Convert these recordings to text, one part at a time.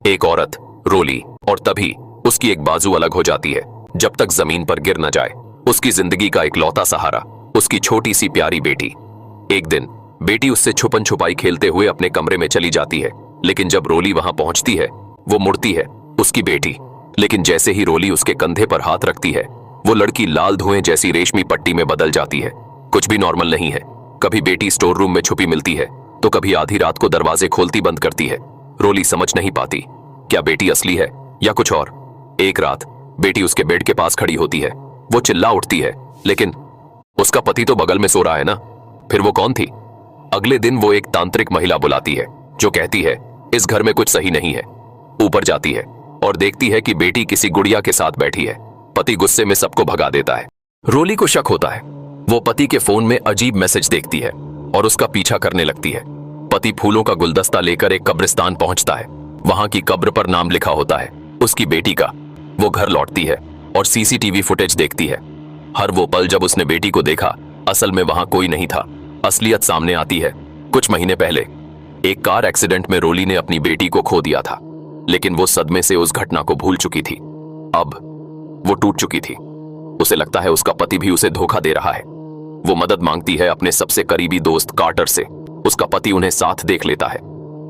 एक औरत, रोली, और तभी उसकी एक बाजू अलग हो जाती है। जब तक जमीन पर गिर न जाए, उसकी जिंदगी का इकलौता सहारा, उसकी छोटी सी प्यारी बेटी। एक दिन बेटी उससे छुपन छुपाई खेलते हुए अपने कमरे में चली जाती है, लेकिन जब रोली वहां पहुंचती है, वो मुड़ती है उसकी बेटी। लेकिन जैसे ही रोली उसके कंधे पर हाथ रखती है, वो लड़की लाल धुएं जैसी रेशमी पट्टी में बदल जाती है। कुछ भी नॉर्मल नहीं है। कभी बेटी स्टोर रूम में छुपी मिलती है, तो कभी आधी रात को दरवाजे खोलती बंद करती है। रोली समझ नहीं पाती, क्या बेटी असली है या कुछ और। एक रात बेटी उसके बेड के पास खड़ी होती है। वो चिल्ला उठती है, लेकिन उसका पति तो बगल में सो रहा है ना। फिर वो कौन थी? अगले दिन वो एक तांत्रिक महिला बुलाती है, जो कहती है इस घर में कुछ सही नहीं है। ऊपर जाती है और देखती है कि बेटी किसी गुड़िया के साथ बैठी है। पति गुस्से में सबको भगा देता है। रोली को शक होता है। वो पति के फोन में अजीब मैसेज देखती है और उसका पीछा करने लगती है। पति फूलों का गुलदस्ता लेकर एक कब्रिस्तान पहुंचता है। वहां की कब्र पर नाम लिखा होता है उसकी बेटी का। वो घर लौटती है और सीसीटीवी फुटेज देखती है। हर वो पल जब उसने बेटी को देखा, असल में वहां कोई नहीं था। असलियत सामने आती है। कुछ महीने पहले एक कार एक्सीडेंट में रोली ने अपनी बेटी को खो दिया था, लेकिन वो सदमे से उस घटना को भूल चुकी थी। अब वो टूट चुकी थी। उसे लगता है उसका पति भी उसे धोखा दे रहा है। वो मदद मांगती है अपने सबसे करीबी दोस्त कार्टर से। उसका पति उन्हें साथ देख लेता है।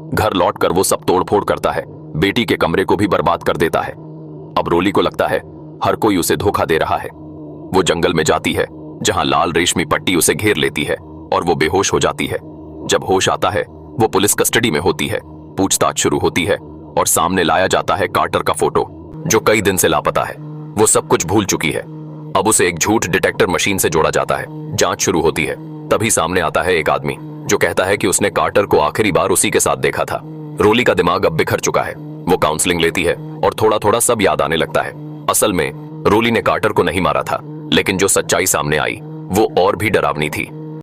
घर लौटकर वो सब तोड़फोड़ करता है, बेटी के कमरे को भी बर्बाद कर देता है। अब रोली को लगता है हर कोई उसे धोखा दे रहा है। वो जंगल में जाती है, जहां लाल रेशमी पट्टी उसे घेर लेती है और वो बेहोश हो जाती है। जब होश आता है, वो पुलिस कस्टडी में होती है। पूछताछ शुरू होती है और सामने लाया जाता है कार्टर का फोटो, जो कई दिन से लापता है। वो सब कुछ भूल चुकी है। अब उसे एक झूठ डिटेक्टर मशीन से जोड़ा जाता है। जांच शुरू होती है। तभी सामने आता है एक आदमी, जो कहता है कि उसने कार्टर को आखिरी बार उसी के साथ देखा था। रोली का दिमाग अब बिखर चुका है। वो काउंसलिंग लेती है और थोड़ा थोड़ा सब याद आने लगता है। असल में रोली ने कार्टर को नहीं मारा था, लेकिन जो सच्चाई सामने आई वो और भी डरावनी थी।